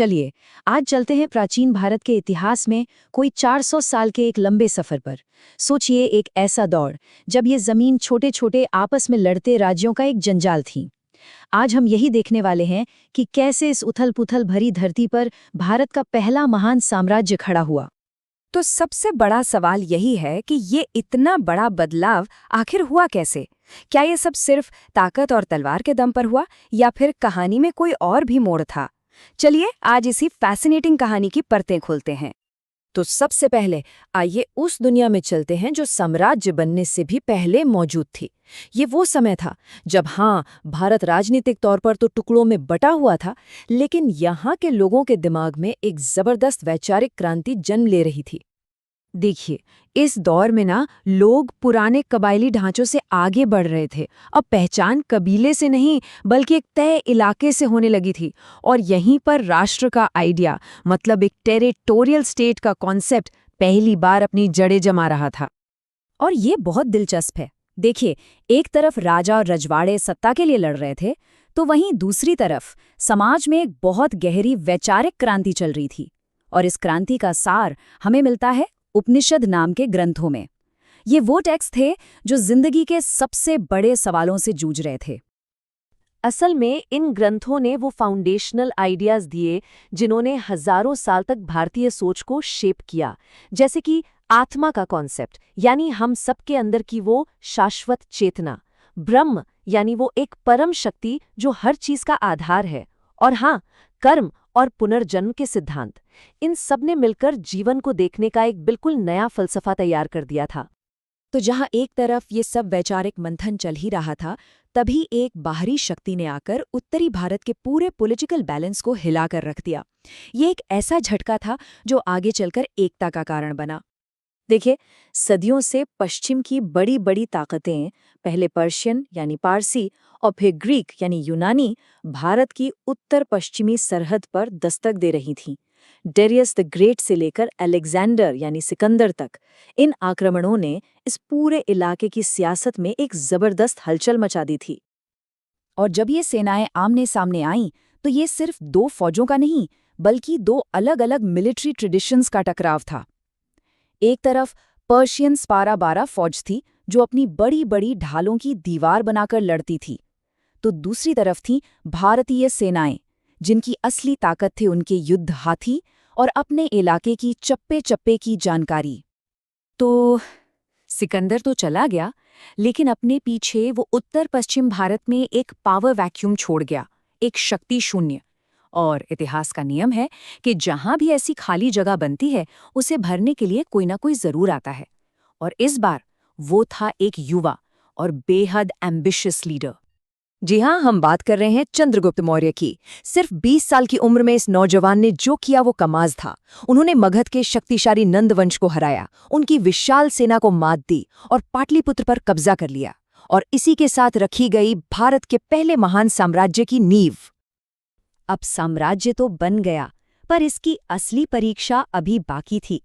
चलिए आज चलते हैं प्राचीन भारत के इतिहास में कोई 400 साल के एक लंबे सफर पर। सोचिए एक ऐसा दौर जब ये जमीन छोटे छोटे आपस में लड़ते राज्यों का एक जंजाल थी। आज हम यही देखने वाले हैं कि कैसे इस उथल पुथल भरी धरती पर भारत का पहला महान साम्राज्य खड़ा हुआ। तो सबसे बड़ा सवाल यही है कि ये इतना बड़ा बदलाव आखिर हुआ कैसे? क्या ये सब सिर्फ ताकत और तलवार के दम पर हुआ या फिर कहानी में कोई और भी मोड़ था? चलिए आज इसी फैसिनेटिंग कहानी की परतें खोलते हैं। तो सबसे पहले आइए उस दुनिया में चलते हैं जो साम्राज्य बनने से भी पहले मौजूद थी। ये वो समय था जब भारत राजनीतिक तौर पर तो टुकड़ों में बटा हुआ था, लेकिन यहाँ के लोगों के दिमाग में एक जबरदस्त वैचारिक क्रांति जन्म ले रही थी। देखिए, इस दौर में लोग पुराने कबायली ढांचों से आगे बढ़ रहे थे। अब पहचान कबीले से नहीं बल्कि एक तय इलाके से होने लगी थी, और यहीं पर राष्ट्र का आइडिया, मतलब एक टेरिटोरियल स्टेट का कॉन्सेप्ट पहली बार अपनी जड़ें जमा रहा था। और ये बहुत दिलचस्प है। देखिए, एक तरफ राजा और रजवाड़े सत्ता के लिए लड़ रहे थे, तो वहीं दूसरी तरफ समाज में एक बहुत गहरी वैचारिक क्रांति चल रही थी। और इस क्रांति का सार हमें मिलता है उपनिषद नाम के ग्रंथों में। ये वो टेक्स्ट थे जो जिंदगी के सबसे बड़े सवालों से जूझ रहे थे। असल में इन ग्रंथों ने वो फाउंडेशनल आइडियाज दिए जिन्होंने हजारों साल तक भारतीय सोच को शेप किया, जैसे कि आत्मा का कॉन्सेप्ट, यानी हम सबके अंदर की वो शाश्वत चेतना, ब्रह्म यानी वो एक परम शक्ति जो हर चीज का आधार है, और कर्म और पुनर्जन्म के सिद्धांत। इन सब ने मिलकर जीवन को देखने का एक बिल्कुल नया फलसफा तैयार कर दिया था। तो जहां एक तरफ ये सब वैचारिक मंथन चल ही रहा था, तभी एक बाहरी शक्ति ने आकर उत्तरी भारत के पूरे पॉलिटिकल बैलेंस को हिलाकर रख दिया। ये एक ऐसा झटका था जो आगे चलकर एकता का कारण बना। देखिए, सदियों से पश्चिम की बड़ी बड़ी ताकतें, पहले पर्शियन यानी पारसी और फिर ग्रीक यानी यूनानी, भारत की उत्तर पश्चिमी सरहद पर दस्तक दे रही थीं। डेरियस द ग्रेट से लेकर अलेक्जेंडर यानी सिकंदर तक इन आक्रमणों ने इस पूरे इलाके की सियासत में एक जबरदस्त हलचल मचा दी थी। और जब ये सेनाएं आमने सामने आईं, तो ये सिर्फ दो फौजों का नहीं बल्कि दो अलग अलग मिलिट्री ट्रेडिशंस का टकराव था। एक तरफ पर्शियन स्पारा-बारा फौज थी जो अपनी बड़ी बड़ी ढालों की दीवार बनाकर लड़ती थी, तो दूसरी तरफ थी भारतीय सेनाएं जिनकी असली ताकत थे उनके युद्ध हाथी और अपने इलाके की चप्पे चप्पे की जानकारी। तो सिकंदर तो चला गया, लेकिन अपने पीछे वो उत्तर पश्चिम भारत में एक पावर वैक्यूम छोड़ गया, एक शक्ति शून्य। और इतिहास का नियम है कि जहां भी ऐसी खाली जगह बनती है, उसे भरने के लिए कोई ना कोई जरूर आता है। और इस बार वो था एक युवा और बेहद एम्बिशियस लीडर। जी हाँ, हम बात कर रहे हैं चंद्रगुप्त मौर्य की। सिर्फ 20 साल की उम्र में इस नौजवान ने जो किया वो कमाल था। उन्होंने मगध के शक्तिशाली नंद वंश को हराया, उनकी विशाल सेना को मात दी और पाटलिपुत्र पर कब्जा कर लिया, और इसी के साथ रखी गई भारत के पहले महान साम्राज्य की नींव। अब साम्राज्य तो बन गया, पर इसकी असली परीक्षा अभी बाकी थी।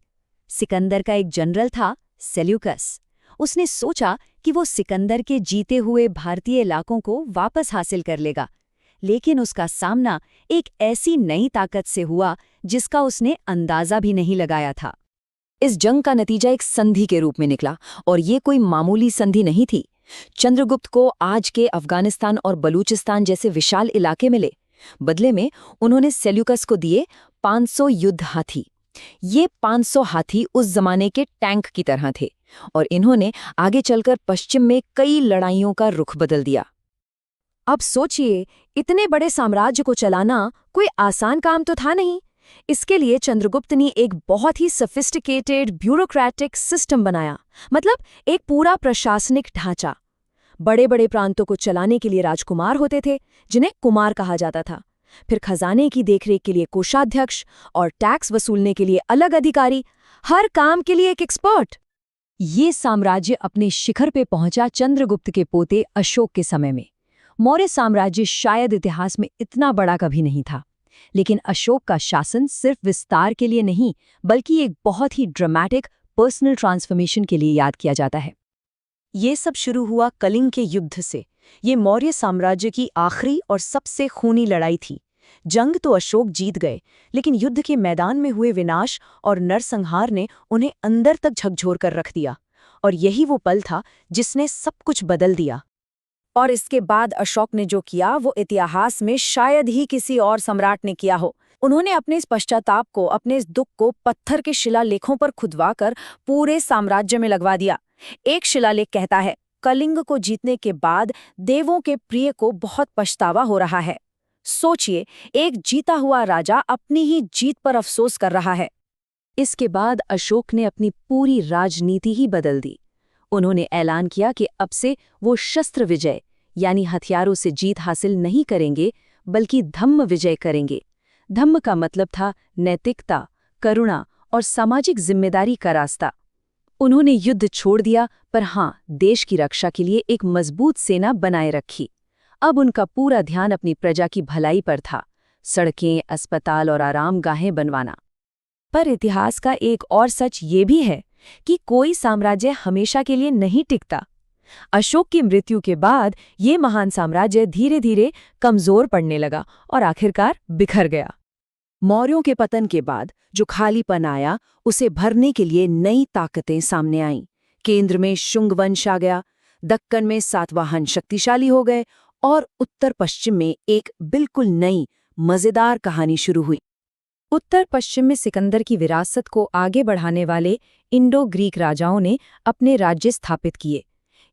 सिकंदर का एक जनरल था, सेल्यूकस। उसने सोचा कि वो सिकंदर के जीते हुए भारतीय इलाकों को वापस हासिल कर लेगा, लेकिन उसका सामना एक ऐसी नई ताकत से हुआ जिसका उसने अंदाजा भी नहीं लगाया था। इस जंग का नतीजा एक संधि के रूप में निकला, और ये कोई मामूली संधि नहीं थी। चंद्रगुप्त को आज के अफगानिस्तान और बलूचिस्तान जैसे विशाल इलाके मिले। बदले में उन्होंने सेल्यूकस को दिए 500 युद्ध हाथी। ये 500 हाथी उस जमाने के टैंक की तरह थे, और इन्होंने आगे चलकर पश्चिम में कई लड़ाइयों का रुख बदल दिया। अब सोचिए, इतने बड़े साम्राज्य को चलाना कोई आसान काम तो था नहीं। इसके लिए चंद्रगुप्त ने एक बहुत ही सोफिस्टिकेटेड ब्यूरोक्रेटिक सिस्टम बनाया, मतलब एक पूरा प्रशासनिक ढांचा। बड़े बड़े प्रांतों को चलाने के लिए राजकुमार होते थे, जिन्हें कुमार कहा जाता था। फिर खजाने की देखरेख के लिए कोषाध्यक्ष, और टैक्स वसूलने के लिए अलग अधिकारी, हर काम के लिए एक एक्सपर्ट। ये साम्राज्य अपने शिखर पे पहुंचा चंद्रगुप्त के पोते अशोक के समय में। मौर्य साम्राज्य शायद इतिहास में इतना बड़ा कभी नहीं था, लेकिन अशोक का शासन सिर्फ विस्तार के लिए नहीं बल्कि एक बहुत ही ड्रामेटिक पर्सनल ट्रांसफॉर्मेशन के लिए याद किया जाता है। ये सब शुरू हुआ कलिंग के युद्ध से। ये मौर्य साम्राज्य की आखिरी और सबसे खूनी लड़ाई थी। जंग तो अशोक जीत गए, लेकिन युद्ध के मैदान में हुए विनाश और नरसंहार ने उन्हें अंदर तक झकझोर कर रख दिया। और यही वो पल था जिसने सब कुछ बदल दिया। और इसके बाद अशोक ने जो किया वो इतिहास में शायद ही किसी और सम्राट ने किया हो। उन्होंने अपने इस पश्चाताप को, अपने इस दुख को पत्थर के शिलालेखों पर खुदवाकर पूरे साम्राज्य में लगवा दिया। एक शिलालेख कहता है, कलिंग को जीतने के बाद देवों के प्रिय को बहुत पछतावा हो रहा है। सोचिए, एक जीता हुआ राजा अपनी ही जीत पर अफसोस कर रहा है। इसके बाद अशोक ने अपनी पूरी राजनीति ही बदल दी। उन्होंने ऐलान किया कि अब से वो शस्त्र विजय यानी हथियारों से जीत हासिल नहीं करेंगे, बल्कि धम्म विजय करेंगे। धम्म का मतलब था नैतिकता, करुणा और सामाजिक जिम्मेदारी का रास्ता। उन्होंने युद्ध छोड़ दिया, पर हाँ, देश की रक्षा के लिए एक मजबूत सेना बनाए रखी। अब उनका पूरा ध्यान अपनी प्रजा की भलाई पर था, सड़कें, अस्पताल और आरामगाहें बनवाना। पर इतिहास का एक और सच ये भी है कि कोई साम्राज्य हमेशा के लिए नहीं टिकता। अशोक की मृत्यु के बाद ये महान साम्राज्य धीरे धीरे कमजोर पड़ने लगा और आखिरकार बिखर गया। मौर्यों के पतन के बाद जो खालीपन आया, उसे भरने के लिए नई ताकतें सामने आईं। केंद्र में शुंग वंश आ गया, दक्कन में सातवाहन शक्तिशाली हो गए और उत्तर पश्चिम में एक बिल्कुल नई मजेदार कहानी शुरू हुई। उत्तर पश्चिम में सिकंदर की विरासत को आगे बढ़ाने वाले इंडो ग्रीक राजाओं ने अपने राज्य स्थापित किए।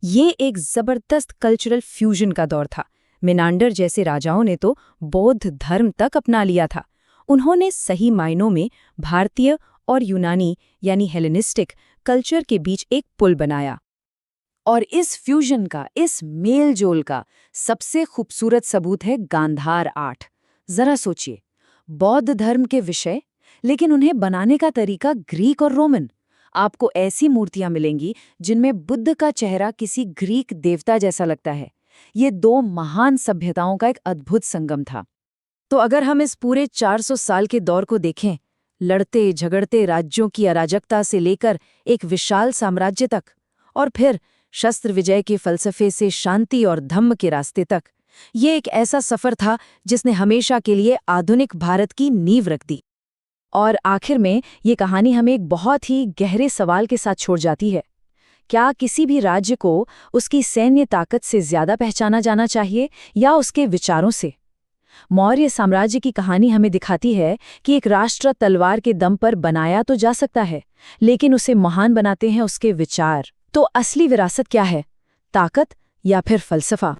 ये एक जबरदस्त कल्चरल फ्यूजन का दौर था। मिनांडर जैसे राजाओं ने तो बौद्ध धर्म तक अपना लिया था। उन्होंने सही मायनों में भारतीय और यूनानी यानी हेलेनिस्टिक कल्चर के बीच एक पुल बनाया। और इस फ्यूजन का, इस मेलजोल का सबसे खूबसूरत सबूत है गांधार आर्ट। जरा सोचिए, बौद्ध धर्म के विषय, लेकिन उन्हें बनाने का तरीका ग्रीक और रोमन। आपको ऐसी मूर्तियां मिलेंगी जिनमें बुद्ध का चेहरा किसी ग्रीक देवता जैसा लगता है। ये दो महान सभ्यताओं का एक अद्भुत संगम था। तो अगर हम इस पूरे 400 साल के दौर को देखें, लड़ते झगड़ते राज्यों की अराजकता से लेकर एक विशाल साम्राज्य तक, और फिर शस्त्र विजय के फलसफे से शांति और धम्म के रास्ते तक, ये एक ऐसा सफर था जिसने हमेशा के लिए आधुनिक भारत की नींव रख दी। और आखिर में ये कहानी हमें एक बहुत ही गहरे सवाल के साथ छोड़ जाती है। क्या किसी भी राज्य को उसकी सैन्य ताकत से ज्यादा पहचाना जाना चाहिए या उसके विचारों से? मौर्य साम्राज्य की कहानी हमें दिखाती है कि एक राष्ट्र तलवार के दम पर बनाया तो जा सकता है, लेकिन उसे महान बनाते हैं उसके विचार। तो असली विरासत क्या है, ताकत या फिर फलसफा?